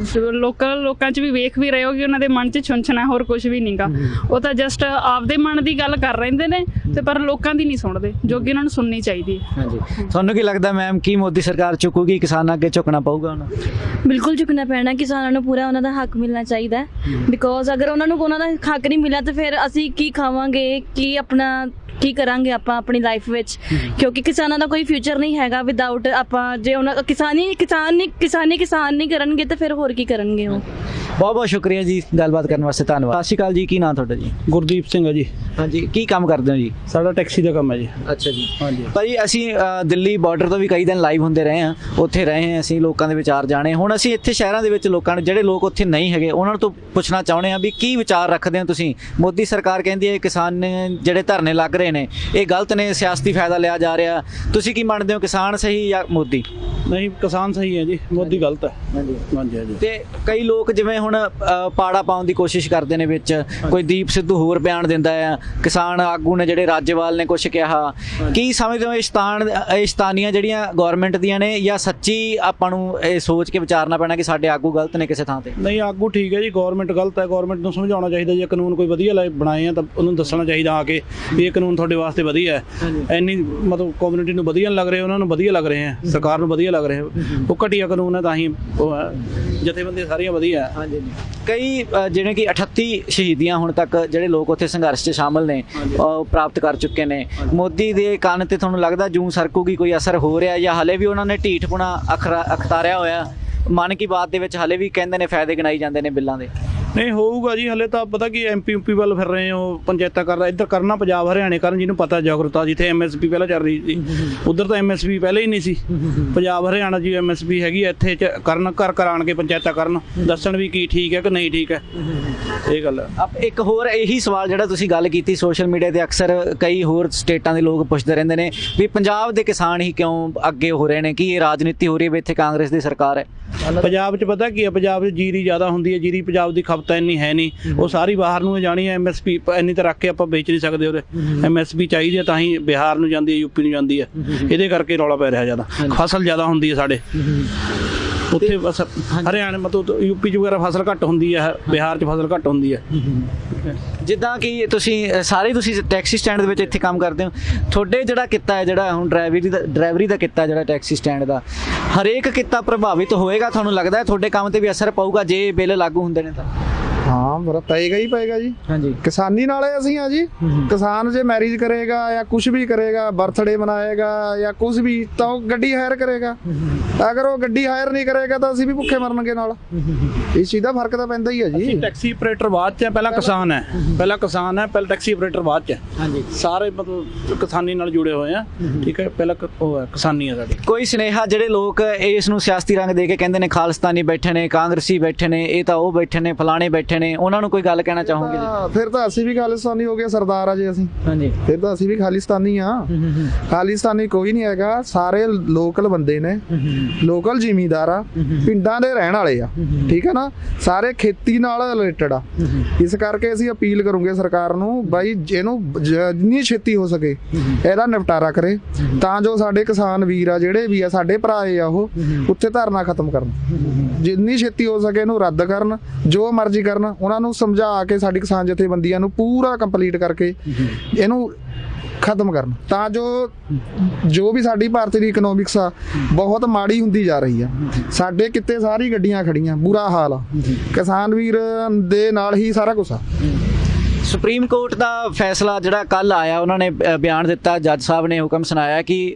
B: ਲੋਕਾਂ 'ਚ ਵੀ ਵੇਖ ਵੀ ਰਹੇ ਹੋ ਕਿ ਉਹਨਾਂ ਦੇ ਮਨ 'ਚ ਛੁੰਛਣਾ, ਹੋਰ ਕੁਝ ਵੀ ਨਹੀਂਗਾ। ਉਹ ਤਾਂ ਜਸਟ ਆਪਦੇ ਮਨ ਦੀ ਗੱਲ ਕਰ ਰਹਿੰਦੇ ਨੇ, ਤੇ ਪਰ ਲੋਕਾਂ ਦੀ ਨਹੀਂ ਸੁਣਦੇ, ਜੋ ਕਿ ਉਹਨਾਂ ਨੂੰ ਸੁਣਨੀ ਚਾਹੀਦੀ ਹੈ।
E: ਹਾਂਜੀ, ਤੁਹਾਨੂੰ ਕੀ ਲੱਗਦਾ ਮੈਮ, ਕੀ ਮੋਦੀ ਸਰਕਾਰ ਚੁੱਕੂਗੀ? ਕਿਸਾਨਾਂ ਅੱਗੇ ਝੁਕਣਾ ਪਊਗਾ ਉਹਨਾਂ?
F: ਬਿਲਕੁਲ ਝੁਕਣਾ ਪੈਣਾ, ਕਿਸਾਨਾਂ ਨੂੰ ਪੂਰਾ ਉਹਨਾਂ ਦਾ ਹੱਕ ਮਿਲਣਾ ਚਾਹੀਦਾ ਹੈ। ਬਿਕੋਜ਼ ਅਗਰ ਉਹਨਾਂ ਨੂੰ ਉਹਨਾਂ ਦਾ ਹੱਕ ਨਹੀਂ ਮਿਲਿਆ ਤਾਂ ਫਿਰ ਅਸੀਂ ਕੀ ਖਾਵਾਂਗੇ, ਕੀ ਕਰਾਂਗੇ ਆਪਾਂ ਆਪਣੀ ਲਾਈਫ ਵਿੱਚ? ਕਿਉਂਕਿ ਕਿਸਾਨਾਂ ਦਾ ਕੋਈ ਫਿਊਚਰ ਨਹੀਂ ਹੈਗਾ ਵਿਦਆਊਟ ਆਪਾਂ, ਜੇ ਉਹਨਾਂ ਕਿਸਾਨ ਨਹੀਂ ਕਰਨਗੇ ਤਾਂ ਫਿਰ ਹੋਰ ਕੀ ਕਰਨਗੇ ਉਹ?
E: ਬਹੁਤ ਬਹੁਤ ਸ਼ੁਕਰੀਆ ਜੀ ਗੱਲਬਾਤ ਕਰਨ ਵਾਸਤੇ, ਧੰਨਵਾਦ। ਸਤਿ ਸ਼੍ਰੀ ਅਕਾਲ ਜੀ, ਕੀ ਨਾਮ ਤੁਹਾਡਾ ਜੀ?
I: ਗੁਰਦੀਪ ਸਿੰਘ ਹੈ ਜੀ।
E: ਹਾਂਜੀ, ਕੀ ਕੰਮ ਕਰਦੇ ਹੋ ਜੀ?
I: ਸਾਡਾ ਟੈਕਸੀ ਦਾ ਕੰਮ ਹੈ ਜੀ।
E: ਅੱਛਾ ਜੀ।
I: ਹਾਂਜੀ
E: ਭਾਜੀ, ਅਸੀਂ ਦਿੱਲੀ ਬਾਰਡਰ ਤੋਂ ਵੀ ਕਈ ਦਿਨ ਲਾਈਵ ਹੁੰਦੇ ਰਹੇ ਹਾਂ, ਉੱਥੇ ਰਹੇ ਹਾਂ ਅਸੀਂ, ਲੋਕਾਂ ਦੇ ਵਿਚਾਰ ਜਾਣੇ। ਹੁਣ ਅਸੀਂ ਇੱਥੇ ਸ਼ਹਿਰਾਂ ਦੇ ਵਿੱਚ ਲੋਕਾਂ ਨੂੰ, ਜਿਹੜੇ ਲੋਕ ਉੱਥੇ ਨਹੀਂ ਹੈਗੇ, ਉਹਨਾਂ ਤੋਂ ਪੁੱਛਣਾ ਚਾਹੁੰਦੇ ਹਾਂ ਵੀ ਕੀ ਵਿਚਾਰ ਰੱਖਦੇ ਹੋ ਤੁਸੀਂ? ਮੋਦੀ ਸਰਕਾਰ ਕਹਿੰਦੀ ਹੈ ਕਿਸਾਨ ਜਿਹੜੇ ਧਰਨੇ ਲੱਗ ਰਹੇ ਨੇ ਇਹ ਗਲਤ ਨੇ, ਸਿਆਸਤੀ ਫਾਇਦਾ ਲਿਆ ਜਾ ਰਿਹਾ। ਤੁਸੀਂ ਕੀ ਮੰਨਦੇ ਹੋ, ਕਿਸਾਨ ਸਹੀ ਜਾਂ ਮੋਦੀ?
I: ਨਹੀਂ, ਕਿਸਾਨ ਸਹੀ ਹੈ ਜੀ, ਮੋਦੀ ਗਲਤ ਹੈ।
E: ਹਾਂਜੀ
I: ਹਾਂਜੀ ਹਾਂਜੀ।
E: ਤੇ ਕਈ ਲੋਕ ਜਿਵੇਂ ਹੁਣ ਪਾੜਾ ਪਾਉਣ ਦੀ ਕੋਸ਼ਿਸ਼ ਕਰਦੇ ਨੇ ਵਿੱਚ, ਕੋਈ ਦੀਪ ਸਿੱਧੂ ਹੋਰ ਬਿਆਨ ਦਿੰਦਾ ਆ, ਕਿਸਾਨ ਆਗੂ ਨੇ ਜਿਹੜੇ ਰਾਜੇਵਾਲ ਨੇ ਕੁਝ ਕਿਹਾ। ਕੀ ਸਮਝਦੇ ਹੋ ਇਹ ਸ਼ਤਾਨੀਆਂ ਜਿਹੜੀਆਂ ਗਵਰਨਮੈਂਟ ਦੀਆਂ ਨੇ, ਜਾਂ ਸੱਚੀ ਆਪਾਂ ਨੂੰ ਇਹ ਸੋਚ ਕੇ ਵਿਚਾਰਨਾ ਪੈਣਾ ਕਿ ਸਾਡੇ ਆਗੂ ਗਲਤ ਨੇ ਕਿਸੇ ਥਾਂ ਤੇ?
I: ਨਹੀਂ, ਆਗੂ ਠੀਕ ਹੈ ਜੀ, ਗਵਰਨਮੈਂਟ ਗਲਤ ਹੈ। ਗਵਰਨਮੈਂਟ ਨੂੰ ਸਮਝਾਉਣਾ ਚਾਹੀਦਾ, ਜੇ ਕਾਨੂੰਨ ਕੋਈ ਵਧੀਆ ਬਣਾਏ ਆ ਤਾਂ ਉਹਨੂੰ ਦੱਸਣਾ ਚਾਹੀਦਾ ਆ ਕੇ ਵੀ ਇਹ ਕਾਨੂੰਨ ਤੁਹਾਡੇ ਵਾਸਤੇ ਵਧੀਆ ਹੈ। ਇੰਨੀ ਮਤਲਬ ਕਮਿਊਨਿਟੀ ਨੂੰ ਵਧੀਆ ਲੱਗ ਰਿਹਾ, ਉਹਨਾਂ ਨੂੰ ਵਧੀਆ ਲੱਗ ਰਹੇ ਆ, ਸਰਕਾਰ ਨੂੰ ਵਧੀਆ ਲੱਗ ਰਿਹਾ। ਉਹ ਘਟੀਆ ਕਾਨੂੰਨ ਹੈ, ਤਾਂ ਹੀ ਉਹ ਜਥੇਬੰਦੀਆਂ ਸਾਰੀਆਂ ਵਧੀਆ।
E: ਹਾਂਜੀ, ਕਈ ਜਿਵੇਂ ਕਿ 38 ਸ਼ਹੀਦੀਆਂ ਹੁਣ ਤੱਕ ਜਿਹੜੇ ਲੋਕ ਉੱਥੇ ਸੰਘਰਸ਼ 'ਚ ਸ਼ਾਮਲ ਨੇ ਪ੍ਰਾਪਤ ਕਰ ਚੁੱਕੇ ਨੇ। ਮੋਦੀ ਦੇ ਕੰਨ ਤੇ ਤੁਹਾਨੂੰ ਲੱਗਦਾ ਜੂੰ ਸਰਕੂਗੀ, ਕੋਈ ਅਸਰ ਹੋ ਰਿਹਾ, ਜਾਂ ਹਲੇ ਵੀ ਉਹਨਾਂ ਨੇ ਢੀਠਪੁਣਾ ਅਖਤਾਰਿਆ ਹੋਇਆ? ਮਨ ਕੀ ਬਾਤ ਦੇ ਵਿੱਚ ਹਲੇ ਵੀ ਕਹਿੰਦੇ ਨੇ ਫਾਇਦੇ ਗਿਣਾਈ ਜਾਂਦੇ ਨੇ ਬਿੱਲਾਂ ਦੇ।
I: ਨਹੀਂ ਹੋਊਗਾ ਜੀ, ਹਲੇ ਤਾਂ ਪਤਾ ਕੀ ਐਮਪੀ ਯੂਪੀ ਵੱਲ ਫਿਰ ਰਹੇ ਹੋ, ਪੰਚਾਇਤਾਂ ਕਰਦਾ, ਇੱਧਰ ਕਰਨਾ ਪੰਜਾਬ ਹਰਿਆਣੇ ਕਰਨ, ਜਿਹਨੂੰ ਪਤਾ ਜਾਗਰੂਕਤਾ, ਜਿੱਥੇ ਐਮਐਸਪੀ ਪਹਿਲਾਂ ਚੱਲ ਰਹੀ ਸੀ ਉਧਰ ਤਾਂ ਐਮਐਸਪੀ ਪਹਿਲਾਂ ਹੀ ਨਹੀਂ ਸੀ। ਪੰਜਾਬ ਹਰਿਆਣਾ ਜੀ ਐਮਐਸਪੀ ਹੈਗੀ, ਇੱਥੇ ਕਰਨ ਘਰ ਘਰ ਆਣ ਕੇ ਪੰਚਾਇਤਾਂ ਕਰਨ, ਦੱਸਣ ਵੀ ਕੀ ਠੀਕ ਹੈ ਕਿ ਨਹੀਂ ਠੀਕ ਹੈ, ਇਹ ਗੱਲ ਹੈ।
E: ਇੱਕ ਹੋਰ ਇਹੀ ਸਵਾਲ ਜਿਹੜਾ ਤੁਸੀਂ ਗੱਲ ਕੀਤੀ, ਸੋਸ਼ਲ ਮੀਡੀਆ ਤੇ ਅਕਸਰ ਕਈ ਹੋਰ ਸਟੇਟਾਂ ਦੇ ਲੋਕ ਪੁੱਛਦੇ ਰਹਿੰਦੇ ਨੇ ਵੀ ਪੰਜਾਬ ਦੇ ਕਿਸਾਨ ਹੀ ਕਿਉਂ ਅੱਗੇ ਹੋ ਰਹੇ ਨੇ, ਕੀ ਇਹ ਰਾਜਨੀਤੀ ਹੋ ਰਹੀ ਹੈ ਵੀ ਇੱਥੇ ਕਾਂਗਰਸ ਦੀ ਸਰਕਾਰ ਹੈ?
I: ਪੰਜਾਬ 'ਚ ਪਤਾ ਕੀ ਹੈ, ਪੰਜਾਬ 'ਚ ਜੀਰੀ ਜ਼ਿਆਦਾ ਹੁੰਦੀ ਹੈ, ਜੀਰੀ ਪੰਜਾਬ ਦੀ ਖਪਤ ਇੰਨੀ ਹੈ ਨਹੀਂ, ਉਹ ਸਾਰੀ ਬਾਹਰ ਨੂੰ ਜਾਣੀ ਹੈ। ਐਮਐਸਪੀ ਇੰਨੀ ਤਾਂ ਰੱਖ ਕੇ ਆਪਾਂ ਵੇਚ ਨਹੀਂ ਸਕਦੇ ਉਹਦੇ, ਐਮਐਸਪੀ ਚਾਹੀਦੀ ਹੈ ਤਾਂ ਹੀ ਬਿਹਾਰ ਨੂੰ ਜਾਂਦੀ ਹੈ, ਯੂਪੀ ਨੂੰ ਜਾਂਦੀ ਹੈ, ਇਹਦੇ ਕਰਕੇ ਰੌਲਾ ਪੈ ਰਿਹਾ ਜ਼ਿਆਦਾ, ਫਸਲ ਜ਼ਿਆਦਾ ਹੁੰਦੀ ਹੈ ਸਾਡੇ ਉੱਥੇ, ਬਸ ਹਰਿਆਣਾ ਮਤਲਬ ਯੂਪੀ 'ਚ ਵਗੈਰਾ ਫਸਲ ਘੱਟ ਹੁੰਦੀ ਹੈ, ਬਿਹਾਰ 'ਚ ਫਸਲ ਘੱਟ ਹੁੰਦੀ ਹੈ।
E: ਜਿੱਦਾਂ ਕਿ ਤੁਸੀਂ ਟੈਕਸੀ ਸਟੈਂਡ ਦੇ ਵਿੱਚ ਇੱਥੇ ਕੰਮ ਕਰਦੇ ਹੋ, ਤੁਹਾਡੇ ਜਿਹੜਾ ਕਿੱਤਾ ਹੈ, ਜਿਹੜਾ ਹੁਣ ਡਰਾਈਵਰੀ ਦਾ ਕਿੱਤਾ ਜਿਹੜਾ ਟੈਕਸੀ ਸਟੈਂਡ ਦਾ, ਹਰੇਕ ਕਿੱਤਾ ਪ੍ਰਭਾਵਿਤ ਹੋਏਗਾ, ਤੁਹਾਨੂੰ ਲੱਗਦਾ ਹੈ ਤੁਹਾਡੇ ਕੰਮ ਤੇ ਵੀ ਅਸਰ ਪਊਗਾ ਜੇ ਬਿੱਲ ਲਾਗੂ ਹੁੰਦੇ ਨੇ ਤਾਂ?
D: ਹਾਂ ਬੜਾ ਪਏਗਾ ਹੀ ਪਏਗਾ ਜੀ।
E: ਹਾਂਜੀ,
D: ਕਿਸਾਨੀ ਨਾਲੇ ਅਸੀਂ ਆ ਜੀ। ਕਿਸਾਨ ਜੇ ਮੈਰਿਜ ਕਰੇਗਾ ਜਾਂ ਕੁਝ ਵੀ ਕਰੇਗਾ, ਬਰਥਡੇ ਮਨਾਏਗਾ ਜਾਂ ਕੁਝ ਵੀ, ਤਾਂ ਉਹ ਗੱਡੀ ਹਾਇਰ ਕਰੇਗਾ। ਅਗਰ ਉਹ ਗੱਡੀ ਹਾਇਰ ਨਹੀਂ ਕਰੇਗਾ ਤਾਂ ਅਸੀਂ ਵੀ ਭੁੱਖੇ ਮਰਨਗੇ ਨਾਲ। ਇਸ ਚੀਜ਼ ਦਾ ਫਰਕ ਤਾਂ ਪੈਂਦਾ ਹੀ ਹੈ ਜੀ।
I: ਟੈਕਸੀ ਆਪਰੇਟਰ ਬਾਅਦ 'ਚ ਹੈ, ਪਹਿਲਾਂ ਕਿਸਾਨ ਹੈ, ਪਹਿਲਾਂ ਟੈਕਸੀ ਆਪਰੇਟਰ ਬਾਅਦ 'ਚ ਹੈ।
E: ਹਾਂਜੀ,
I: ਸਾਰੇ ਮਤਲਬ ਕਿਸਾਨੀ ਨਾਲ ਜੁੜੇ ਹੋਏ ਆ, ਠੀਕ ਹੈ, ਪਹਿਲਾਂ ਉਹ ਹੈ ਕਿਸਾਨੀ ਹੈ ਸਾਡੀ।
E: ਕੋਈ ਸੁਨੇਹਾ ਜਿਹੜੇ ਲੋਕ ਇਸ ਨੂੰ ਸਿਆਸਤੀ ਰੰਗ ਦੇ ਕੇ ਕਹਿੰਦੇ ਨੇ ਖਾਲਿਸਤਾਨੀ ਬੈਠੇ ਨੇ, ਕਾਂਗਰਸੀ ਬੈਠੇ ਨੇ, ਇਹ ਤਾਂ ਉਹ ਬੈਠੇ ਨੇ, ਫਲਾਣੇ ਬੈਠੇ ਨੇ, ਉਹਨਾਂ ਨੂੰ ਕੋਈ ਗੱਲ ਕਹਿਣਾ ਚਾਹੋਗੇ?
D: ਫਿਰ ਤਾਂ ਅਸੀਂ ਵੀ ਖਾਲਿਸਤਾਨੀ ਹੋ ਗਏ, ਸਰਦਾਰ ਆ ਜੀ ਅਸੀਂ।
E: ਹਾਂਜੀ,
D: ਫਿਰ ਤਾਂ ਅਸੀਂ ਵੀ ਖਾਲਿਸਤਾਨੀ ਆ। ਖਾਲਿਸਤਾਨੀ ਕੋਈ ਨਹੀਂ ਹੈਗਾ, ਸਾਰੇ ਲੋਕਲ ਬੰਦੇ ਨੇ, ਲੋਕਲ ਜ਼ਿਮੀਂਦਾਰ ਆ, ਪਿੰਡਾਂ ਦੇ ਰਹਿਣ ਵਾਲੇ ਆ, ਠੀਕ ਹੈ ਨਾ, ਸਾਰੇ ਖੇਤੀ ਨਾਲ ਰਿਲੇਟਡ ਆ। ਇਸ ਕਰਕੇ ਅਸੀਂ ਅਪੀਲ ਕਰੂੰਗੇ ਸਰਕਾਰ ਨੂੰ, ਬਾਈ ਇਹਨੂੰ ਜਿੰਨੀ ਛੇਤੀ ਹੋ ਸਕੇ ਇਹਦਾ ਨਿਪਟਾਰਾ ਕਰੇ, ਤਾਂ ਜੋ ਸਾਡੇ ਕਿਸਾਨ ਵੀਰ ਆ, ਜਿਹੜੇ ਵੀ ਆ ਸਾਡੇ ਭਰਾ ਆ, ਉਹ ਉੱਥੇ ਧਰਨਾ ਖਤਮ ਕਰਨ, ਜਿੰਨੀ ਛੇਤੀ ਹੋ ਸਕੇ ਇਹਨੂੰ ਰੱਦ ਕਰਨ, ਜੋ ਮਰਜ਼ੀ ਕਰਨ, ਉਹਨਾਂ ਨੂੰ ਸਮਝਾ ਕੇ ਸਾਡੀ ਕਿਸਾਨ ਜਥੇਬੰਦੀਆਂ ਨੂੰ ਪੂਰਾ ਕੰਪਲੀਟ ਕਰਕੇ ਇਹਨੂੰ ਖਤਮ ਕਰਨ, ਤਾਂ ਜੋ ਵੀ ਸਾਡੀ ਭਾਰਤ ਦੀ ਇਕਨੋਮਿਕਸ ਆ ਬਹੁਤ ਮਾੜੀ ਹੁੰਦੀ ਜਾ ਰਹੀ ਆ। ਸਾਡੇ ਕਿਤੇ ਸਾਰੀ ਗੱਡੀਆਂ ਖੜੀਆਂ, ਬੁਰਾ ਹਾਲ ਆ, ਕਿਸਾਨ ਵੀਰ ਦੇ ਨਾਲ ਹੀ ਸਾਰਾ ਕੁਝ ਆ।
E: ਸੁਪਰੀਮ ਕੋਰਟ ਦਾ ਫੈਸਲਾ ਜਿਹੜਾ ਕੱਲ ਆਇਆ, ਉਹਨਾਂ ਨੇ ਬਿਆਨ ਦਿੱਤਾ, ਜੱਜ ਸਾਹਿਬ ਨੇ ਹੁਕਮ ਸੁਣਾਇਆ ਕਿ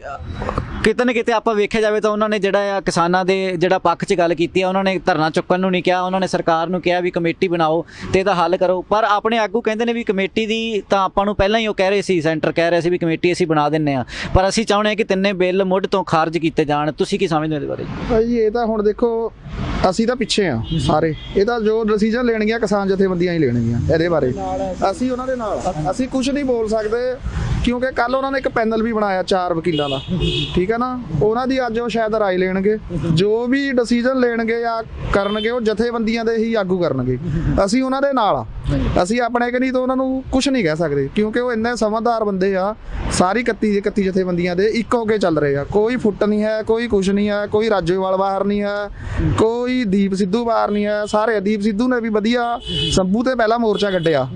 E: ਕਿਤੇ ਨਾ ਕਿਤੇ ਆਪਾਂ ਵੇਖਿਆ ਜਾਵੇ ਤਾਂ ਉਹਨਾਂ ਨੇ ਜਿਹੜਾ ਆ ਕਿਸਾਨਾਂ ਦੇ ਜਿਹੜਾ ਪੱਖ 'ਚ ਗੱਲ ਕੀਤੀ ਆ, ਉਹਨਾਂ ਨੇ ਧਰਨਾ ਚੁੱਕਣ ਨੂੰ ਨਹੀਂ ਕਿਹਾ, ਉਹਨਾਂ ਨੇ ਸਰਕਾਰ ਨੂੰ ਕਿਹਾ ਵੀ ਕਮੇਟੀ ਬਣਾਓ ਤੇ ਇਹਦਾ ਹੱਲ ਕਰੋ। ਪਰ ਆਪਣੇ ਆਗੂ ਕਹਿੰਦੇ ਨੇ ਵੀ ਕਮੇਟੀ ਦੀ ਤਾਂ ਆਪਾਂ ਨੂੰ ਪਹਿਲਾਂ ਹੀ ਉਹ ਕਹਿ ਰਹੇ ਸੀ, ਸੈਂਟਰ ਕਹਿ ਰਿਹਾ ਸੀ ਵੀ ਕਮੇਟੀ ਅਸੀਂ ਬਣਾ ਦਿੰਨੇ ਆ, ਪਰ ਅਸੀਂ ਚਾਹੁੰਦੇ ਹਾਂ ਕਿ ਤਿੰਨੇ ਬਿੱਲ ਮੁੱਢ ਤੋਂ ਖਾਰਜ ਕੀਤੇ ਜਾਣ। ਤੁਸੀਂ ਕੀ ਸਮਝਦੇ ਹੋ ਇਹਦੇ ਬਾਰੇ?
D: ਭਾਈ ਇਹ ਤਾਂ ਹੁਣ ਦੇਖੋ, ਅਸੀਂ ਤਾਂ ਪਿੱਛੇ ਆ ਸਾਰੇ, ਇਹਦਾ ਜੋ ਡਿਸੀਜਨ ਲੈਣਗੀਆਂ ਕਿਸਾਨ ਜਥੇਬੰਦੀਆਂ ਹੀ ਲੈਣਗੀਆਂ, ਇਹਦੇ ਬਾਰੇ ਅਸੀਂ ਉਹਨਾਂ ਦੇ ਨਾਲ, ਅਸੀਂ ਕੁਝ ਨਹੀਂ ਬੋਲ ਸਕਦੇ, ਕਿਉਂਕਿ ਕੱਲ ਉਹਨਾਂ ਨੇ ਇੱਕ ਪੈਨਲ ਵੀ ਬਣਾਇਆ 4 ਵਕੀਲਾਂ ਦਾ, ਠੀਕ ਹੈ ਨਾ, ਉਹਨਾਂ ਦੀ ਅੱਜ ਉਹ ਸ਼ਾਇਦ ਰਾਏ ਲੈਣਗੇ, ਜੋ ਵੀ ਡਿਸੀਜਨ ਲੈਣਗੇ ਜਾਂ ਕਰਨਗੇ ਉਹ ਜਥੇਬੰਦੀਆਂ ਦੇ ਹੀ ਆਗੂ ਕਰਨਗੇ, ਅਸੀਂ ਉਹਨਾਂ ਦੇ ਨਾਲ ਆ। ਅਸੀਂ ਆਪਣੇ ਕਿ ਨਹੀਂ ਤਾਂ ਉਹਨਾਂ ਨੂੰ ਕੁਝ ਨਹੀਂ ਕਹਿ ਸਕਦੇ, ਕਿਉਂਕਿ ਉਹ ਇੰਨੇ ਸਮਝਦਾਰ ਬੰਦੇ ਆ, ਸਾਰੀ 31 ਜਥੇਬੰਦੀਆਂ ਦੇ ਇੱਕ ਹੋ ਕੇ ਚੱਲ ਰਹੇ ਆ, ਕੋਈ ਫੁੱਟ ਨਹੀਂ ਹੈ, ਕੋਈ ਕੁਝ ਨਹੀਂ ਹੈ, ਕੋਈ ਰਾਜੇਵਾਲ ਬਾਹਰ ਨਹੀਂ ਹੈ, ਕੋਈ ਦੀਪ ਸਿੱਧੂ ਬਾਹਰ ਨਹੀਂ ਹੈ, ਸਾਰੇ ਦੀਪ ਸਿੱਧੂ ਨੇ ਵੀ ਵਧੀਆ ਸੰਭੂ ਤੇ ਪਹਿਲਾ ਮੋਰਚਾ ਕੱਢਿਆ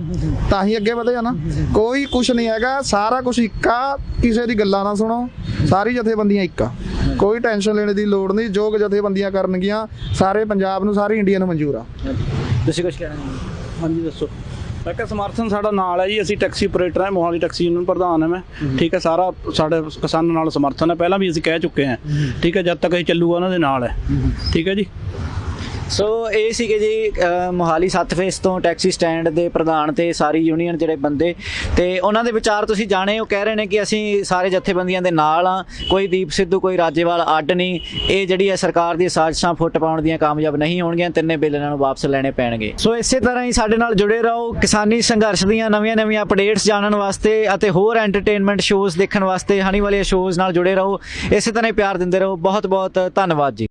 D: ਤਾਂ ਹੀ ਅੱਗੇ ਵਧੇ ਆ ਨਾ, ਕੋਈ ਕੁਝ ਨਹੀਂ ਹੈਗਾ, ਸਾਰਾ ਕੁਝ ਇੱਕ ਆ, ਕਿਸੇ ਦੀ ਗੱਲਾਂ ਨਾ ਸੁਣੋ, ਸਾਰੀ ਜਥੇਬੰਦੀਆਂ ਇੱਕ ਆ, ਕੋਈ ਟੈਨਸ਼ਨ ਲੈਣ ਦੀ ਲੋੜ ਨਹੀਂ, ਜੋ ਜਥੇਬੰਦੀਆਂ ਕਰਨਗੀਆਂ ਸਾਰੇ ਪੰਜਾਬ ਨੂੰ, ਸਾਰੀ ਇੰਡੀਆ ਨੂੰ ਮਨਜ਼ੂਰ ਆ।
E: ਤੁਸੀਂ ਕੁਝ ਕਹਿਣਾ?
I: ਹਾਂਜੀ ਦੱਸੋ। ਮੈਂ ਕਿਹਾ ਸਮਰਥਨ ਸਾਡਾ ਨਾਲ ਹੈ ਜੀ, ਅਸੀਂ ਟੈਕਸੀ ਆਪਰੇਟਰ ਹੈ, ਮੋਹਾਲੀ ਟੈਕਸੀ ਯੂਨੀਅਨ ਪ੍ਰਧਾਨ ਹੈ ਮੈਂ, ਠੀਕ ਹੈ, ਸਾਰਾ ਸਾਡੇ ਕਿਸਾਨਾਂ ਨਾਲ ਸਮਰਥਨ ਹੈ, ਪਹਿਲਾਂ ਵੀ ਅਸੀਂ ਕਹਿ ਚੁੱਕੇ ਹਾਂ, ਠੀਕ ਹੈ, ਜਦ ਤੱਕ ਇਹ ਚੱਲੂਗਾ ਉਹਨਾਂ ਦੇ ਨਾਲ ਹੈ, ਠੀਕ ਹੈ ਜੀ।
E: ਸੋ ਇਹ ਸੀਗੇ ਜੀ ਮੋਹਾਲੀ 7 ਫੇਸ ਤੋਂ ਟੈਕਸੀ ਸਟੈਂਡ ਦੇ ਪ੍ਰਧਾਨ ਤੇ ਸਾਰੀ ਯੂਨੀਅਨ ਜਿਹੜੇ ਬੰਦੇ, ਤੇ ਉਹਨਾਂ ਦੇ ਵਿਚਾਰ ਤੁਸੀਂ ਜਾਣੇ, ਉਹ ਕਹਿ ਰਹੇ ਨੇ ਕਿ ਅਸੀਂ ਸਾਰੇ ਜਥੇਬੰਦੀਆਂ ਦੇ ਨਾਲ ਆ, ਕੋਈ ਦੀਪ ਸਿੱਧੂ ਕੋਈ ਰਾਜੇਵਾਲ ਅੱਡ ਨਹੀਂ, ਇਹ ਜਿਹੜੀ ਹੈ ਸਰਕਾਰ ਦੀ ਸਾਜ਼ਿਸ਼ਾਂ ਫੁੱਟ ਪਾਉਣ ਦੀਆਂ ਕਾਮਯਾਬ ਨਹੀਂ ਹੋਣਗੀਆਂ, ਤਿੰਨੇ ਬਿੱਲ ਇਹਨਾਂ ਨੂੰ ਵਾਪਸ ਲੈਣੇ ਪੈਣਗੇ। ਸੋ ਇਸੇ ਤਰ੍ਹਾਂ ਹੀ ਸਾਡੇ ਨਾਲ ਜੁੜੇ ਰਹੋ, ਕਿਸਾਨੀ ਸੰਘਰਸ਼ ਦੀਆਂ ਨਵੀਆਂ ਅਪਡੇਟਸ ਜਾਣਨ ਵਾਸਤੇ ਅਤੇ ਹੋਰ ਐਂਟਰਟੇਨਮੈਂਟ ਸ਼ੋਜ਼ ਦੇਖਣ ਵਾਸਤੇ ਹਨੀ ਵਾਲੇ ਸ਼ੋਜ਼ ਨਾਲ ਜੁੜੇ ਰਹੋ, ਇਸੇ ਤਰ੍ਹਾਂ ਹੀ ਪਿਆਰ ਦਿੰਦੇ ਰਹੋ। ਬਹੁਤ ਬਹੁਤ ਧੰਨਵਾਦ ਜੀ।